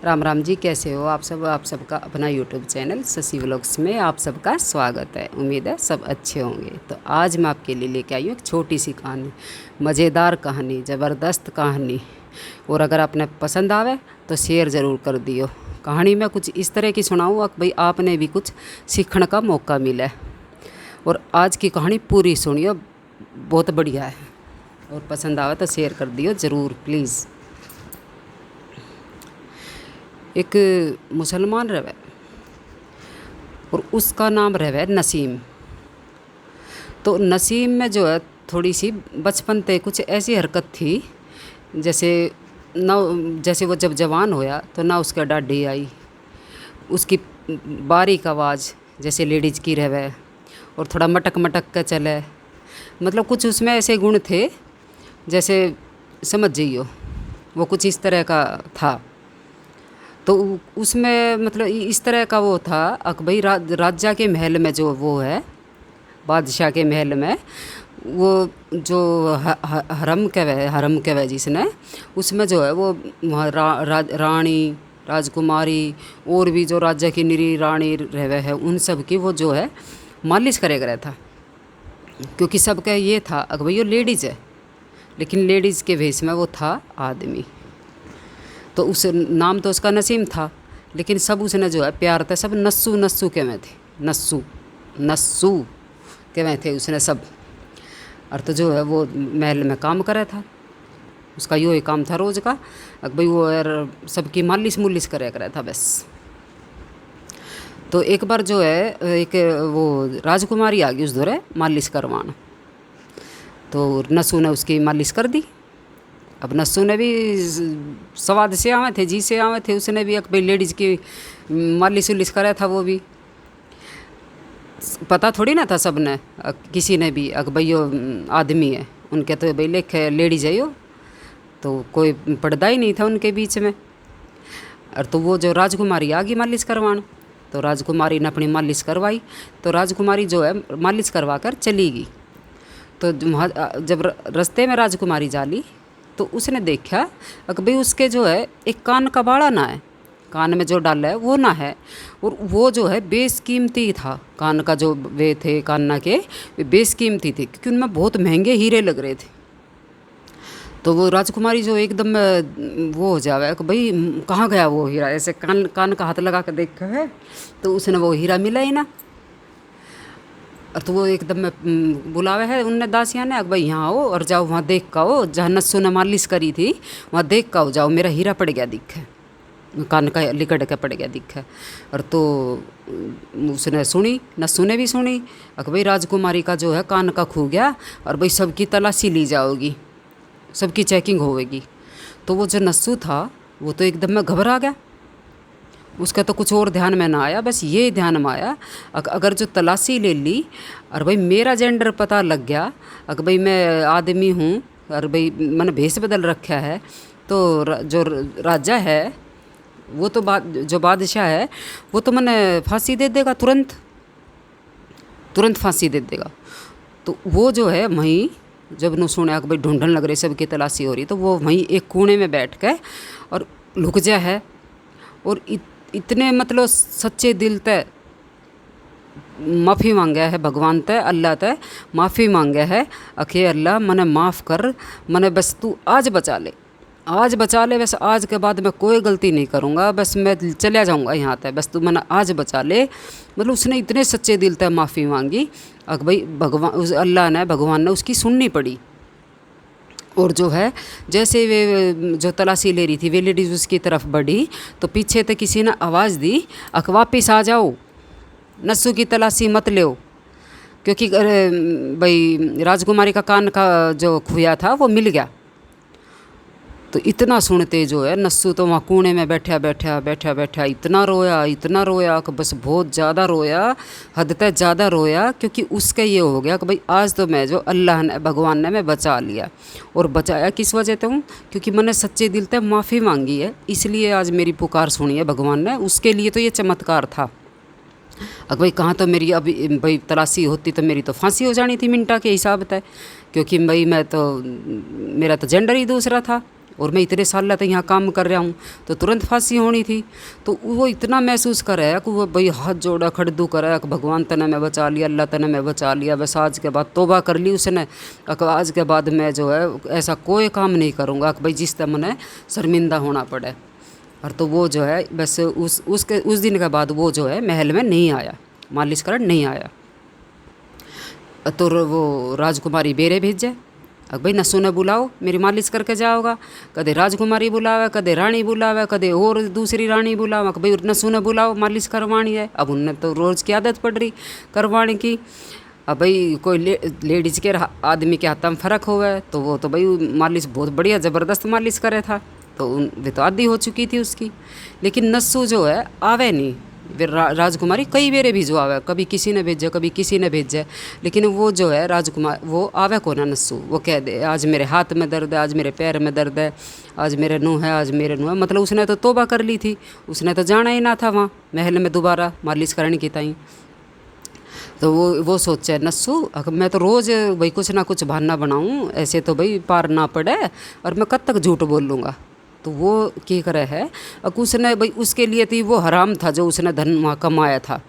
राम राम जी, कैसे हो आप सब। आप सबका अपना यूट्यूब चैनल शशि व्लॉग्स में आप सबका स्वागत है। उम्मीद है सब अच्छे होंगे। तो आज मैं आपके लिए लेके आई हूँ एक छोटी सी कहानी, मज़ेदार कहानी, ज़बरदस्त कहानी। और अगर आपने पसंद आवे तो शेयर ज़रूर कर दियो। कहानी मैं कुछ इस तरह की सुनाऊँ कि भाई आपने भी कुछ सीखने का मौका मिले। और आज की कहानी पूरी सुनियो, बहुत बढ़िया है। और पसंद आवे तो शेयर कर दियो ज़रूर प्लीज़। एक मुसलमान रहे और उसका नाम रहे नसीम। तो नसीम में जो है थोड़ी सी बचपन से कुछ ऐसी हरकत थी, जैसे जैसे वो जब जवान होया तो ना उसका डाढ़ी आई, उसकी बारीक आवाज़ जैसे लेडीज़ की रहे, और थोड़ा मटक मटक के चले। मतलब कुछ उसमें ऐसे गुण थे, जैसे समझ जाइयो वो कुछ इस तरह का था। तो उसमें मतलब इस तरह का वो था भाई राजा के महल में जो वो है, बादशाह के महल में वो जो हरम कहवे जिसने, उसमें जो है वो वहाँ रानी राजकुमारी और भी जो राज्य की निरी रानी रहे है, उन सब की वो जो है मालिश करे गया था। क्योंकि सबका ये था भाई वो लेडीज़ है, लेकिन लेडीज़ के भेष में वो था आदमी। तो उस नाम तो उसका नसीम था, लेकिन सब उसने जो है प्यार था, सब नस्सू नस्सू कहवे थे, नस्सू नस्सू कहवे थे उसने सब। और तो जो है वो महल में काम करे था, उसका यो ही काम था रोज़ का, भाई वो यार सबकी मालिश मुलिश करे करे था बस। तो एक बार जो है एक वो राजकुमारी आ गई उस दौरे मालिश करवाना, तो नस्सू ने उसकी मालिश कर दी। अब नस्सू ने भी स्वाद से आवे थे, जी से आवे थे, उसने भी एक भाई लेडीज़ की मालिश उलिश करा था। वो भी पता थोड़ी ना था सबने, किसी ने भी भाई यो आदमी है, उनके तो भाई लेख लेडीज़ है यो, तो कोई पर्दा ही नहीं था उनके बीच में। और तो वो जो राजकुमारी आ गई मालिश करवाना, तो राजकुमारी ने अपनी मालिश करवाई। तो राजकुमारी जो है मालिश करवा कर चली गई। तो जब रास्ते में राजकुमारी जाली, तो उसने देखा कि भाई उसके जो है एक कान का बाड़ा ना है, कान में जो डाला है वो ना है, और वो जो है बेशकीमती था। कान का जो वे थे कान्ना के, वे बेशकीमती थे, क्योंकि उनमें बहुत महंगे हीरे लग रहे थे। तो वो राजकुमारी जो एकदम वो हो जावे कि भाई कहाँ गया वो हीरा, ऐसे कान कान का हाथ लगा कर देखा है, तो उसने वो हीरा मिला ही ना। और तो वो एकदम बुलावे है उनने दासिया ने, भाई यहाँ आओ और जाओ वहाँ देख का आओ, जहाँ नस्सू ने मालिश करी थी वहाँ देख का आओ, जाओ मेरा हीरा पड़ गया दिखे, कान का लिकड़ के पड़ गया दिखे। और तो उसने सुनी, नस्सू ने भी सुनी, भाई राजकुमारी का जो है कान का खो गया, और भाई सबकी तलाशी ली जाओगी, सबकी चेकिंग होएगी। तो वो जो नस्सू था वो तो एकदम में घबरा गया, उसका तो कुछ और ध्यान में ना आया, बस ये ध्यान में आया अगर जो तलाशी ले ली और भाई मेरा जेंडर पता लग गया, अगर भाई मैं आदमी हूँ और भाई मैंने भेष बदल रखा है, तो जो राजा है वो तो जो बादशाह है वो तो मैंने फांसी दे देगा, तुरंत तुरंत फांसी दे देगा। तो वो जो है वहीं जब न सुने कि भाई ढूंढने लग रही, सबकी तलाशी हो रही, तो वो वहीं एक कोने में बैठ के और लुक जा है, और इतने मतलब सच्चे दिल ते माफ़ी मांगे है भगवान ते, अल्लाह ते माफ़ी मांगे है, अखे अल्लाह मने माफ़ कर, मने बस तू आज बचा ले, आज बचा ले, बस आज के बाद मैं कोई गलती नहीं करूँगा, बस मैं चला जाऊँगा यहाँ तक, बस तू मने आज बचा ले। मतलब उसने इतने सच्चे दिल ते माफ़ी मांगी, अक भाई भगवान अल्लाह ने भगवान ने उसकी सुननी पड़ी। और जो है जैसे वे जो तलाशी ले रही थी वे लेडीज़ उसकी तरफ बढ़ी, तो पीछे से किसी ने आवाज़ दी, अक वापिस आ जाओ, नस्सू की तलाशी मत लो, क्योंकि भाई राजकुमारी का कान का जो खोया था वो मिल गया। तो इतना सुनते जो है नस्सू तो वहाँ कोने में बैठा इतना रोया कि बस बहुत ज़्यादा रोया, हद तक ज़्यादा रोया, क्योंकि उसका ये हो गया कि भाई आज तो मैं जो अल्लाह ने भगवान ने मैं बचा लिया। और बचाया किस वजह से हूँ, क्योंकि मैंने सच्चे दिल से माफ़ी मांगी है, इसलिए आज मेरी पुकार सुनी है भगवान ने, उसके लिए तो ये चमत्कार था। अब भाई कहाँ तो मेरी अभी भाई तलाशी होती तो मेरी तो फांसी हो जानी थी मिनटा के हिसाब से, क्योंकि भाई मैं तो मेरा तो जेंडर ही दूसरा था, और मैं इतने साल तो यहाँ काम कर रहा हूँ, तो तुरंत फांसी होनी थी। तो वो इतना महसूस करे कि वो भाई हाथ जोड़ा खड़दू करे कि भगवान तने मैं बचा लिया, अल्लाह तने मैं बचा लिया, बस आज के बाद तौबा कर ली उसने, आज के बाद मैं जो है ऐसा कोई काम नहीं करूँगा कि भाई जिस तरह मैंने शर्मिंदा होना पड़े। और तो वो जो है बस उस दिन के बाद वो जो है महल में नहीं आया, मालिश करने नहीं आया। तो वो राजकुमारी बेरे भेजे, अब भाई नस्सू ने बुलाओ मेरी मालिश करके जाओगा। कदे राजकुमारी बुलावे, कदे रानी बुलावे, कदे और दूसरी रानी बुलावे कि भाई नस्सू ने बुलाओ मालिश करवानी है। अब उनने तो रोज़ की आदत पड़ रही करवाने की। अब भाई कोई लेडीज़ के आदमी के हाथ में फ़र्क होवे तो वो तो भाई मालिश बहुत बढ़िया ज़बरदस्त मालिश करे था, तो वे तो आदि हो चुकी थी उसकी। लेकिन नस्सू जो है आवे नहीं। वे राजकुमारी कई बेरे भिजवावे, कभी किसी ने भेजे कभी किसी ने भेजे, लेकिन वो जो है राजकुमार वो आवे को ना नस्सू। वो कह दे आज मेरे हाथ में दर्द है, आज मेरे पैर में दर्द है, आज मेरे नुह है, आज मेरे नुह है। मतलब उसने तो तौबा कर ली थी, उसने तो जाना ही ना था वहाँ महल में दोबारा मालिश करने की ताई। तो वो सोचे नस्सू मैं तो रोज़ भाई कुछ ना कुछ बहाना बनाऊँ, ऐसे तो भाई पार ना पड़े और मैं कब तक झूठ बोल लूँगा। तो वो क्या करे है, उसने भाई उसके लिए थी वो हराम था जो उसने धन वहाँ कमाया था,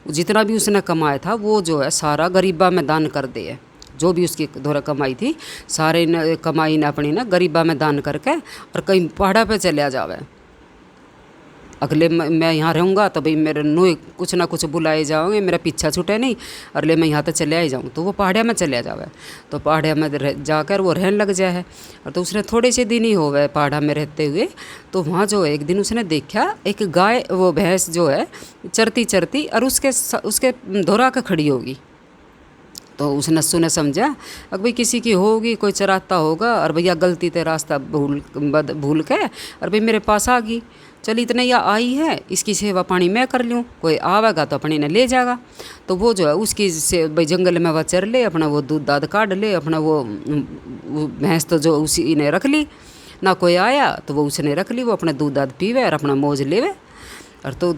जितना भी उसने कमाया था वो जो है सारा गरीबा में दान कर दे। जो भी उसकी दोरा कमाई थी सारे ने कमाई ने अपनी ना गरीबा में दान करके और कहीं पहाड़ा पे चले जावे। अगले मैं यहाँ रहूँगा तो भाई मेरे नुह कुछ ना कुछ बुलाए जाओगे, मेरा पीछा छूटे नहीं, अगले मैं यहाँ तो चले आई जाऊँ। तो वो पहाड़िया में चले जावे, तो पहाड़िया में जाकर वो रहने लग जाए है। और तो उसने थोड़े से दिन ही हो गए पहाड़ा में रहते हुए, तो वहाँ जो एक दिन उसने देखा एक गाय वो भैंस जो है चरती चरती और उसके धोरा के खड़ी होगी। तो उस नस्सू ने समझा अब भाई किसी की होगी, कोई चराता होगा और भैया गलती से रास्ता भूल के और भाई मेरे पास आ गई, चल इतने या आई है इसकी सेवा पानी मैं कर लूँ, कोई आवेगा तो अपने ने ले जाएगा। तो वो जो है उसकी से भाई जंगल में वह चर ले, अपना वो दूध दाद काट ले, अपना वो भैंस तो जो उसी ने रख ली, ना कोई आया तो वो उसने रख ली, वो अपना दूध दाद पीवे और अपना मौज लेवे। और तो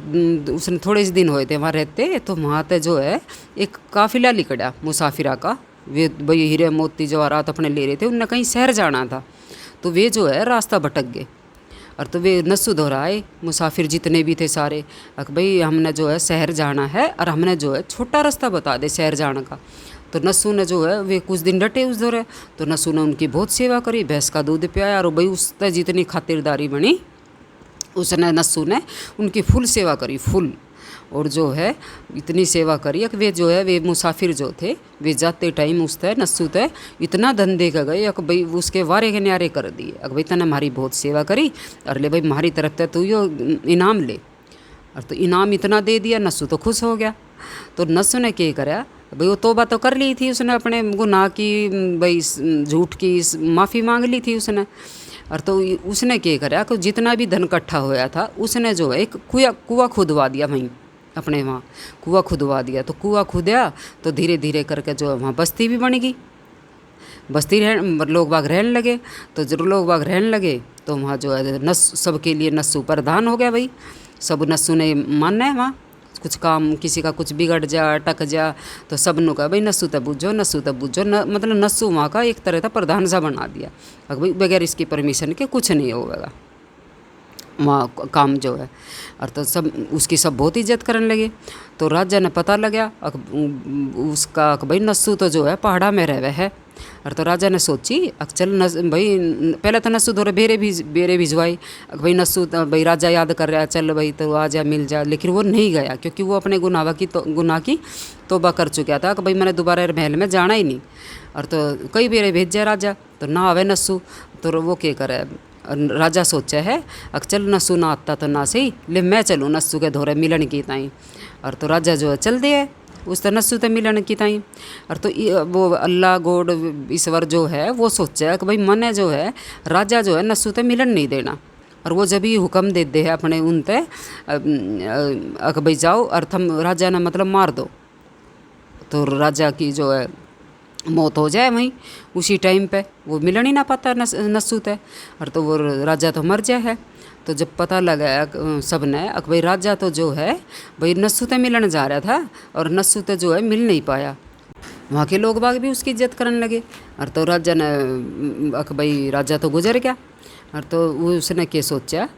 उसने थोड़े से दिन हुए थे वहाँ रहते, तो वहाँ पे जो है एक काफिला लिकड़ा मुसाफिरा का, वे भाई हीरे मोती जवाहरात अपने ले रहे थे, उनने कहीं शहर जाना था, तो वे जो है रास्ता भटक गए। और तो वे नस्सू दोहराए मुसाफिर जितने भी थे सारे, भाई हमने जो है शहर जाना है और हमने जो है छोटा रास्ता बता दे शहर जाने का। तो नस्सू ने जो है वे कुछ दिन डटे उस दौरे, तो नस्सू ने उनकी बहुत सेवा करी, भैंस का दूध पियाया और भाई उस पर जितनी खातिरदारी बनी उसने नस्सू ने उनकी फुल सेवा करी, फुल। और जो है इतनी सेवा करी कि वे जो है वे मुसाफिर जो थे वे जाते टाइम उस तय नस्सू तय इतना धन दे के गए कि भाई उसके वारे के न्यारे कर दिए, अगर भाई तने हमारी बहुत सेवा करी और ले भाई हमारी तरफ तय तू यो इनाम ले। और तो इनाम इतना दे दिया, नस्सू तो खुश हो गया। तो नस्सू ने क्या करा भाई, वो तौबा तो कर ली थी उसने, अपने गुनाह की भाई झूठ की माफ़ी मांग ली थी उसने। और तो उसने क्या करा कि जितना भी धन इकट्ठा होया था उसने जो है एक कुआं खुदवा दिया, वहीं अपने वहाँ कुआं खुदवा दिया। तो कुआं खुदा तो धीरे धीरे करके जो है वहाँ बस्ती भी बन गई, बस्ती लोग बाग रहने लगे। तो जब लोग बाग रहने लगे तो वहाँ जो है सबके लिए नस्सू प्रधान हो गया भाई, सब नस्सू ने मानना है वहाँ कुछ काम किसी का कुछ बिगड़ जा अटक जा तो सब नु कहा भाई नस्सू तब बुझो, नस्सू तब बुझो, मतलब नस्सू वहाँ का एक तरह का प्रधान सा बना दिया। अगर भाई बगैर इसकी परमिशन के कुछ नहीं होगा वहाँ काम जो है। और तो सब उसकी सब बहुत इज्जत करने लगे। तो राजा ने पता लगा उसका भाई नस्सू तो जो है पहाड़ा में रहे है। और तो राजा ने सोची चल भाई पहले तो नस्सू थोड़े बेरे भिजवाई, भाई नस्सू तो भाई राजा याद कर रहा चल भाई तो आ जा मिल जा, लेकिन वो नहीं गया क्योंकि वो अपने गुनाह की तौबा कर चुका था कि भाई मैंने दोबारा महल में जाना ही नहीं। और तो कई बेरे भेजा राजा तो ना आवे नस्सू, तो वो क्या करे राजा सोचा है चल नस्सू ना आता तो ना सही ले मैं चलूँ नस्सू के धोरे मिलन की ताई। और तो राजा जो है चल दिए उस तरह नस्सू ते मिलन की ताई। और तो वो अल्लाह गॉड ईश्वर जो है वो सोचा है कि भाई मने जो है राजा जो है नस्सू ते मिलन नहीं देना। और वो जब ही हुक्म दे दे है अपने उन ते भाई जाओ और थम राजा ने मतलब मार दो, तो राजा की जो है मौत हो जाए वहीं उसी टाइम पे, वो मिलन ही ना पाता नस्सू ते। और तो वो राजा तो मर जाए है। तो जब पता लगा सब ने भाई राजा तो जो है भाई नस्सू ते मिलन जा रहा था और नस्सू ते जो है मिल नहीं पाया। वहाँ के लोग बाग भी उसकी इज्जत करने लगे। और तो राजा ने भाई राजा तो गुजर गया। और तो उसने क्या सोचा,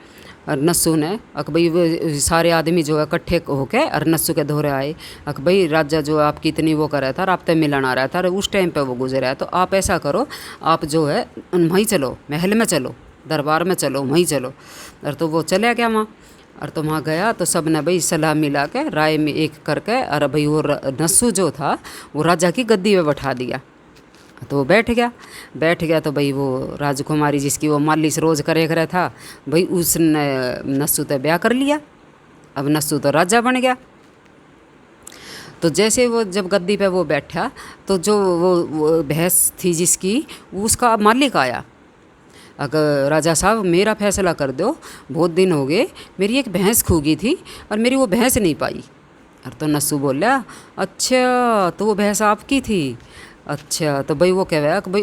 और नस्सू ने भाई वो सारे आदमी जो है इकट्ठे होके और नस्सू के धोरे आए। भाई राजा जो आपकी इतनी वो कर रहा था और आप तक मिलन आ रहा था और उस टाइम पे वो गुजरा है, तो आप ऐसा करो, आप जो है वहीं चलो, महल में चलो, दरबार में चलो, वहीं चलो। और तो वो चले गया वहाँ। और तो वहाँ गया तो सब ने भाई सलाह मिला के राय में एक करके और भाई वो नस्सू जो था वो राजा की गद्दी पे बैठा दिया। तो वो बैठ गया तो भाई वो राजकुमारी जिसकी वो मालिश रोज़ करे रहा था, भाई उसने नस्सू से ब्याह कर लिया। अब नस्सू तो राजा बन गया। तो जैसे वो जब गद्दी पे वो बैठा तो जो वो भैंस थी जिसकी, उसका मालिक आया। अगर राजा साहब मेरा फैसला कर दो, बहुत दिन हो गए, मेरी एक भैंस खो गई थी और मेरी वो भैंस नहीं पाई। और तो नस्सू बोला, अच्छा तो वो भैंस आपकी थी, अच्छा तो भाई वो कह कि भाई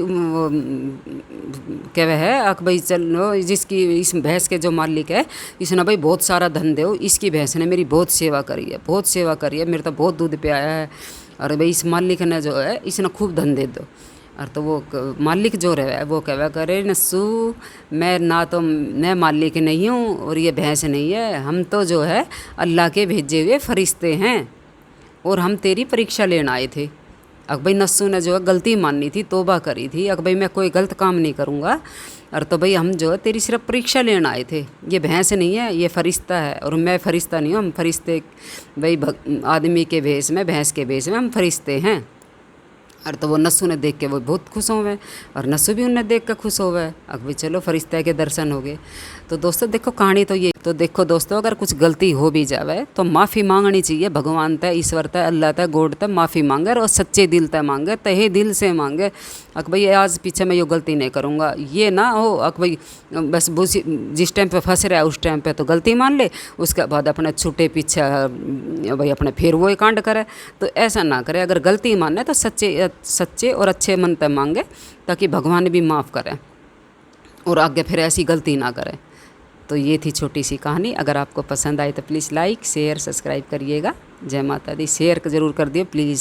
कह है कि भाई चलो, जिसकी इस भैंस के जो मालिक है इसने भाई बहुत सारा धन दो, इसकी भैंस ने मेरी बहुत सेवा करी है, बहुत सेवा करी है, मेरे तो बहुत दूध पे आया है, और भाई इस मालिक ने जो है इसने खूब धन दे दो। और तो वो मालिक जो रहे वो कहवा करे, नस्सू मैं ना तो मैं मालिक नहीं हूँ और ये भैंस नहीं है, हम तो जो है अल्लाह के भेजे हुए फरिश्ते हैं और हम तेरी परीक्षा लेने आए थे। भाई नस्सू ने जो है गलती माननी थी, तौबा करी थी, भाई मैं कोई गलत काम नहीं करूँगा, और तो भाई हम जो है तेरी सिर्फ परीक्षा लेने आए थे, ये भैंस नहीं है, ये फरिश्ता है और मैं फरिश्ता नहीं हूँ, हम फरिश्ते भाई आदमी के भेष में, भैंस के भेष में हम फरिश्ते हैं। और तो वो नस्सू ने देख के वो बहुत खुश हो गए और नस्सू भी उन्हें देख के खुश हो गए। भाई चलो फरिश्ते के दर्शन हो गए। तो दोस्तों देखो कहानी तो ये, तो देखो दोस्तों अगर कुछ गलती हो भी जावे तो माफ़ी मांगनी चाहिए, भगवान तय, ईश्वर तय, अल्लाह तय, गॉड तय माफ़ी मांगे और सच्चे दिल तय मांगे, तहे दिल से मांगे। भाई आज पीछे मैं ये गलती नहीं करूँगा, ये ना हो भाई बस जिस टाइम पे फंस रहा है उस टाइम पे तो गलती मान ले, उसके बाद अपने छूटे पीछे भाई अपने फिर वो कांड करे, तो ऐसा ना करे। अगर गलती माने तो सच्चे और अच्छे मन तय मांगे, ताकि भगवान भी माफ़ करें और आगे फिर ऐसी गलती ना करें। तो ये थी छोटी सी कहानी। अगर आपको पसंद आए तो प्लीज़ लाइक शेयर सब्सक्राइब करिएगा। जय माता दी। शेयर ज़रूर कर दिए प्लीज़।